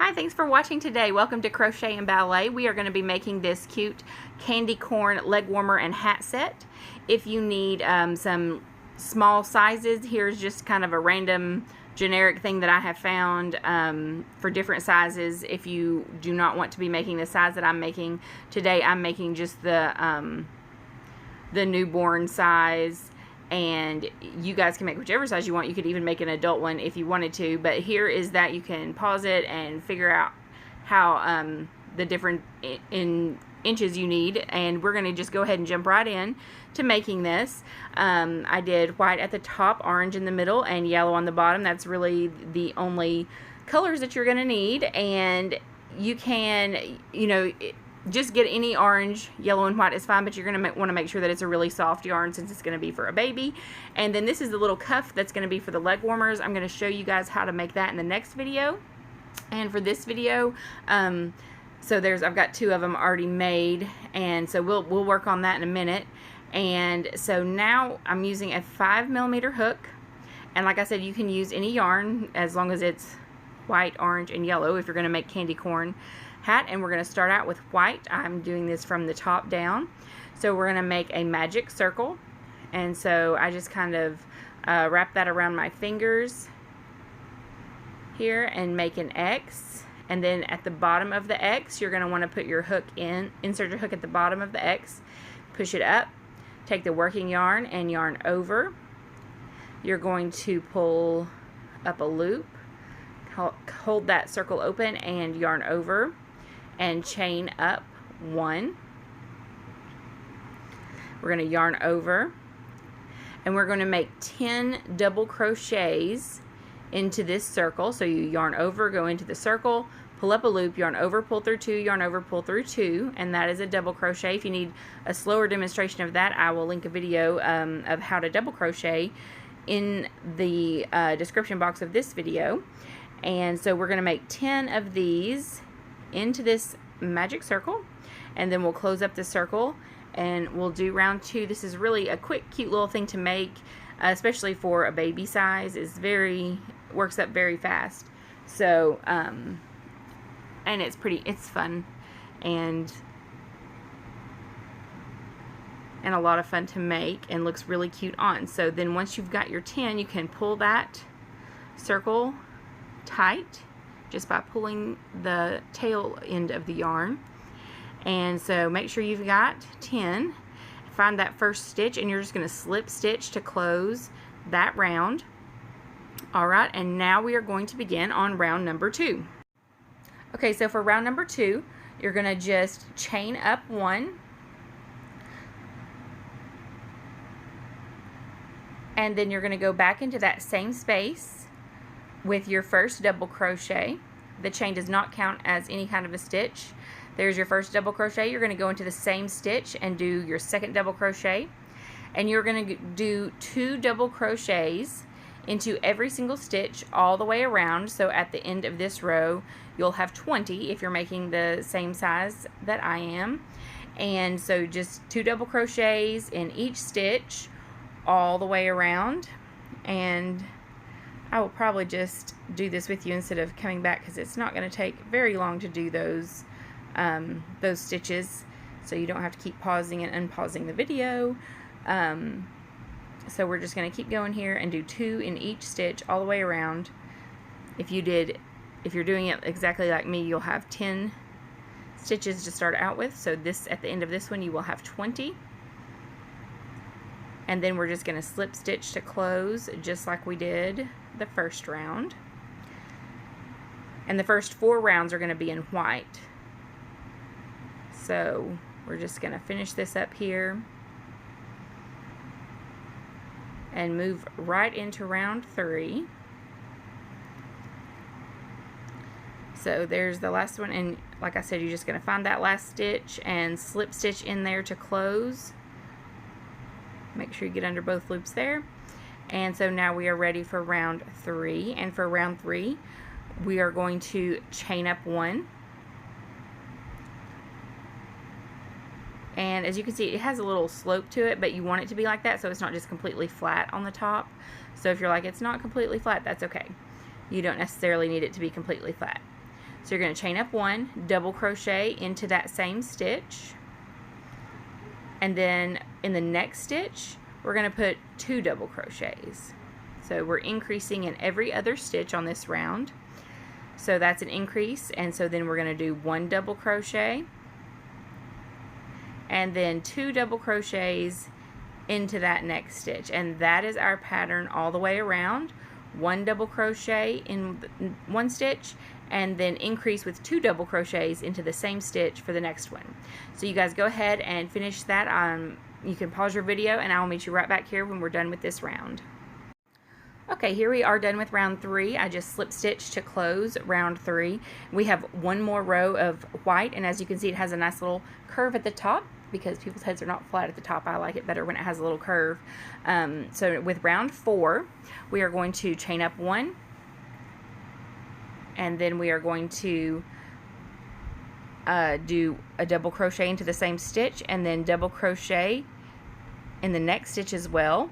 Hi, thanks for watching today. Welcome to Crochet and Ballet. We are going to be making this cute candy corn leg warmer and hat set. If you need some small sizes, here's just kind of a random generic thing that I have found for different sizes. If you do not want to be making the size that I'm making today, I'm making just the newborn size. And you guys can make whichever size you want. You could even make an adult one if you wanted to, but here is that you can pause it and figure out how the different inches you need, and we're going to just go ahead and jump right in to making this. I did white at the top, orange in the middle, and yellow on the bottom. That's really the only colors that you're going to need, and you can, just get any orange, yellow, and white is fine, but you're going to want to make sure that it's a really soft yarn since it's going to be for a baby. And then this is the little cuff that's going to be for the leg warmers. I'm going to show you guys how to make that in the next video. And for this video, I've got two of them already made, and so we'll work on that in a minute. And so now I'm using a 5mm hook, and like I said, you can use any yarn as long as it's white, orange, and yellow if you're going to make candy corn hat. And we're going to start out with white. I'm doing this from the top down. So we're going to make a magic circle, and so I just kind of wrap that around my fingers here and make an X. And then at the bottom of the X, you're going to want to put your hook in, insert your hook at the bottom of the X, push it up, take the working yarn and yarn over. You're going to pull up a loop, hold that circle open and yarn over, and chain up 1. We're going to yarn over, and we're going to make 10 double crochets into this circle. So you yarn over, go into the circle, pull up a loop, yarn over, pull through 2, yarn over, pull through 2, and that is a double crochet. If you need a slower demonstration of that, I will link a video of how to double crochet in the description box of this video. And so we're going to make 10 of these into this magic circle, and then we'll close up the circle and we'll do round 2. This is really a quick, cute little thing to make, especially for a baby size. Works up very fast. So and it's fun and a lot of fun to make, and looks really cute on. So then once you've got your 10, you can pull that circle tight just by pulling the tail end of the yarn. And so make sure you've got 10. Find that first stitch, and you're just going to slip stitch to close that round. Alright, and now we are going to begin on round number 2. Okay, so for round number 2, you're going to just chain up 1, and then you're going to go back into that same space with your first double crochet. The chain does not count as any kind of a stitch. There's your first double crochet. You're going to go into the same stitch and do your second double crochet, and you're going to do 2 double crochets into every single stitch all the way around. So at the end of this row, you'll have 20 if you're making the same size that I am. And so just 2 double crochets in each stitch all the way around. And I will probably just do this with you instead of coming back, because it's not going to take very long to do those stitches, so you don't have to keep pausing and unpausing the video. So we're just going to keep going here and do 2 in each stitch all the way around. If you're doing it exactly like me, you'll have 10 stitches to start out with. So at the end of this one, you will have 20. And then we're just going to slip stitch to close, just like we did the first round. And the first 4 rounds are going to be in white. So we're just going to finish this up here and move right into round 3. So there's the last one, and like I said, you're just going to find that last stitch and slip stitch in there to close. Make sure you get under both loops there. And so now we are ready for round 3. And for round 3, we are going to chain up 1. And as you can see, it has a little slope to it, but you want it to be like that so it's not just completely flat on the top. So if you're like, it's not completely flat, that's okay. You don't necessarily need it to be completely flat. So you're going to chain up 1, double crochet into that same stitch, and then in the next stitch we're going to put 2 double crochets. So we're increasing in every other stitch on this round. So that's an increase, and so then we're going to do 1 double crochet and then 2 double crochets into that next stitch, and that is our pattern all the way around. 1 double crochet in one stitch and then increase with 2 double crochets into the same stitch for the next one. So you guys go ahead and finish that. You can pause your video and I will meet you right back here when we're done with this round. Okay, here we are done with round 3. I just slip stitched to close round 3. We have 1 more row of white, and as you can see it has a nice little curve at the top because people's heads are not flat at the top. I like it better when it has a little curve. So with round 4 we are going to chain up 1, and then we are going to do a double crochet into the same stitch and then double crochet in the next stitch as well.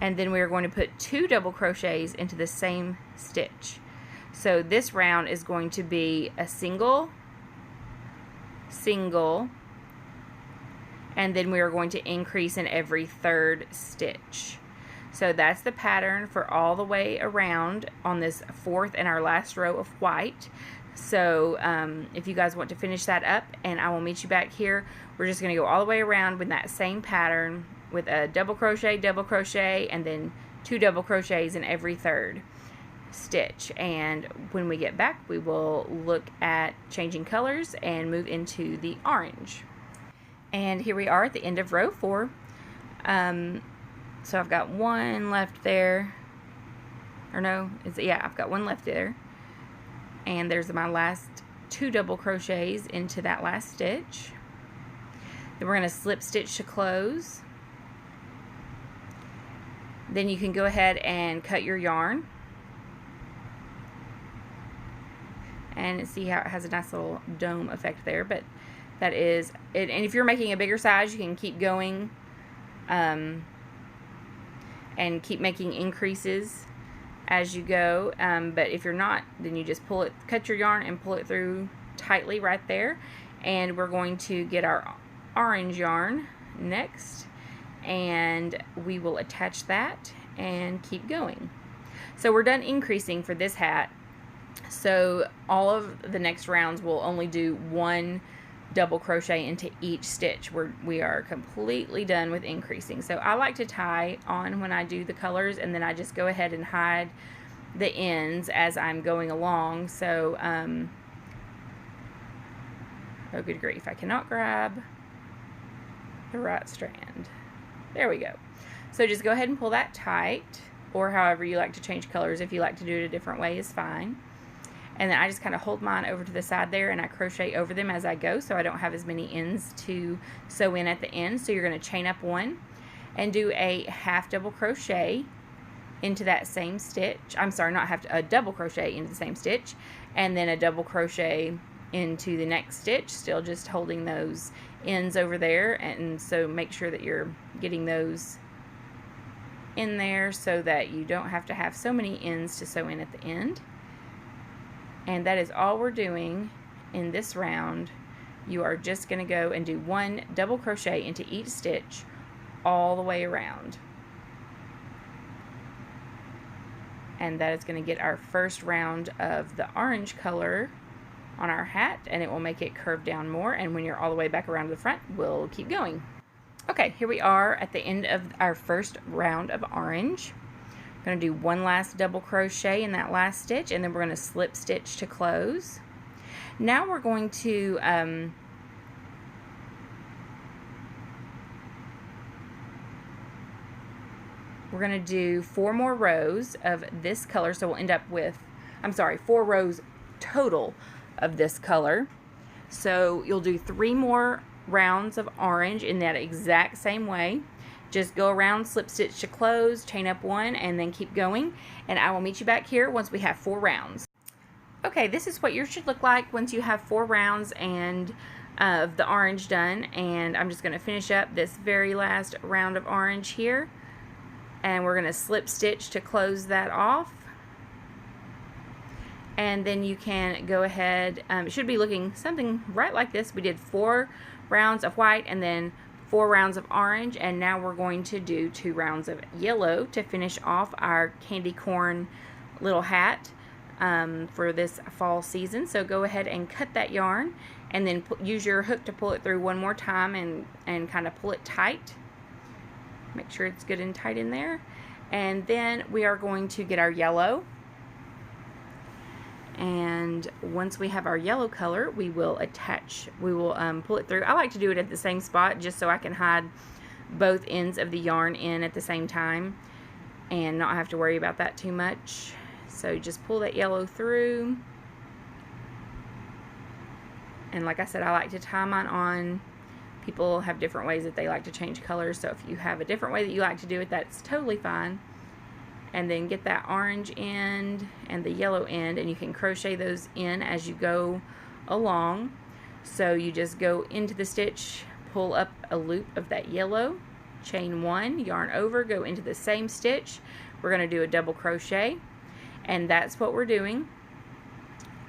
And then we are going to put 2 double crochets into the same stitch. So this round is going to be a single, single, and then we are going to increase in every 3rd stitch. So that's the pattern for all the way around on this 4th and our last row of white. So if you guys want to finish that up, and I will meet you back here, we're just going to go all the way around with that same pattern with a double crochet, and then 2 double crochets in every 3rd stitch. And when we get back we will look at changing colors and move into the orange. And here we are at the end of row 4. So I've got 1 left there, or no, yeah, I've got 1 left there, and there's my last 2 double crochets into that last stitch. Then we're going to slip stitch to close. Then you can go ahead and cut your yarn, and see how it has a nice little dome effect there, but that is it. And if you're making a bigger size, you can keep going and keep making increases as you go, but if you're not, then you just pull it, cut your yarn and pull it through tightly right there. And we're going to get our orange yarn next, and we will attach that and keep going. So we're done increasing for this hat. So all of the next rounds we'll only do 1 double crochet into each stitch. We are completely done with increasing. So I like to tie on when I do the colors, and then I just go ahead and hide the ends as I'm going along. So oh good grief, I cannot grab the right strand. There we go. So just go ahead and pull that tight, or however you like to change colors. If you like to do it a different way is fine. And then I just kind of hold mine over to the side there, and I crochet over them as I go, so I don't have as many ends to sew in at the end. So you're going to chain up 1 and do a half double crochet into that same stitch. I'm sorry, not half, a double crochet into the same stitch, and then a double crochet into the next stitch, still just holding those ends over there. And so make sure that you're getting those in there so that you don't have to have so many ends to sew in at the end. And that is all we're doing in this round. You are just going to go and do 1 double crochet into each stitch all the way around. And that is going to get our first round of the orange color on our hat, and it will make it curve down more. And when you're all the way back around to the front, we'll keep going. Okay, here we are at the end of our first round of orange. I'm going to do 1 last double crochet in that last stitch, and then we're going to slip stitch to close. Now we're going to do 4 more rows of this color, so we'll end up with, 4 rows total of this color. So you'll do 3 more rounds of orange in that exact same way. Just go around, slip stitch to close, chain up 1, and then keep going. And I will meet you back here once we have 4 rounds. Okay, this is what yours should look like once you have 4 rounds and of the orange done. And I'm just going to finish up this very last round of orange here. And we're going to slip stitch to close that off. And then you can go ahead, it should be looking something right like this. We did 4 rounds of white and then 4 rounds of orange, and now we're going to do 2 rounds of yellow to finish off our candy corn little hat for this fall season. So go ahead and cut that yarn, and then use your hook to pull it through one more time and kind of pull it tight. Make sure it's good and tight in there. And then we are going to get our yellow. And once we have our yellow color, we will pull it through. I like to do it at the same spot just so I can hide both ends of the yarn in at the same time and not have to worry about that too much. So just pull that yellow through. And like I said, I like to tie mine on. People have different ways that they like to change colors, so if you have a different way that you like to do it, that's totally fine. And then get that orange end and the yellow end, and you can crochet those in as you go along. So you just go into the stitch, pull up a loop of that yellow, chain 1, yarn over, go into the same stitch. We're going to do a double crochet, and that's what we're doing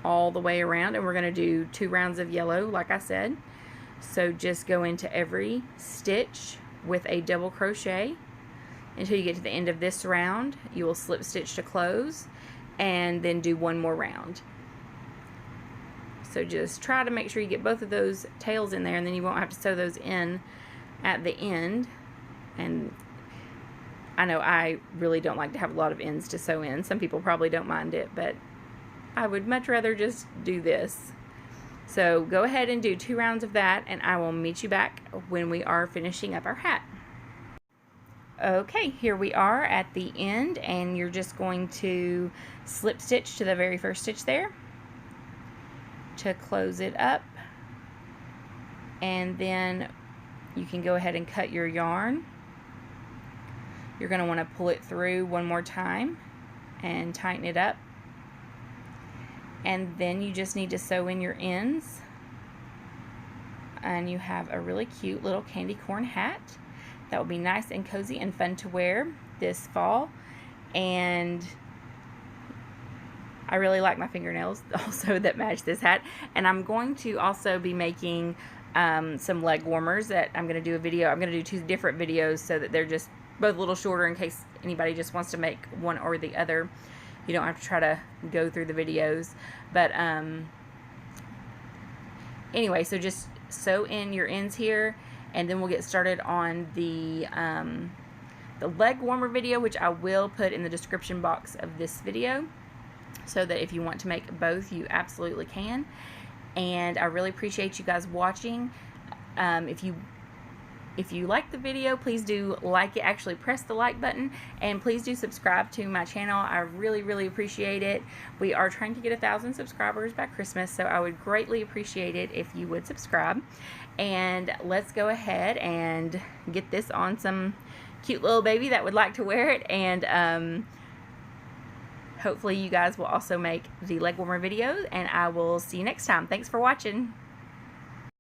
all the way around. And we're going to do 2 rounds of yellow, like I said. So just go into every stitch with a double crochet until you get to the end of this round. You will slip stitch to close and then do 1 more round. So just try to make sure you get both of those tails in there, and then you won't have to sew those in at the end. And I know I really don't like to have a lot of ends to sew in. Some people probably don't mind it, but I would much rather just do this. So go ahead and do 2 rounds of that, and I will meet you back when we are finishing up our hat. Okay, here we are at the end, and you're just going to slip stitch to the very first stitch there to close it up, and then you can go ahead and cut your yarn. You're going to want to pull it through one more time and tighten it up, and then you just need to sew in your ends, and you have a really cute little candy corn hat that will be nice and cozy and fun to wear this fall. And I really like my fingernails also that match this hat. And I'm going to also be making some leg warmers that I'm going to do a video. I'm going to do 2 different videos so that they're just both a little shorter in case anybody just wants to make one or the other. You don't have to try to go through the videos. But anyway, so just sew in your ends here, and then we'll get started on the leg warmer video, which I will put in the description box of this video, so that if you want to make both, you absolutely can. And I really appreciate you guys watching. If you like the video, please do like it. Actually press the like button, and please do subscribe to my channel. I really appreciate it. We are trying to get 1,000 subscribers by Christmas, so I would greatly appreciate it if you would subscribe. And let's go ahead and get this on some cute little baby that would like to wear it. And hopefully you guys will also make the leg warmer videos, and I will see you next time. Thanks for watching.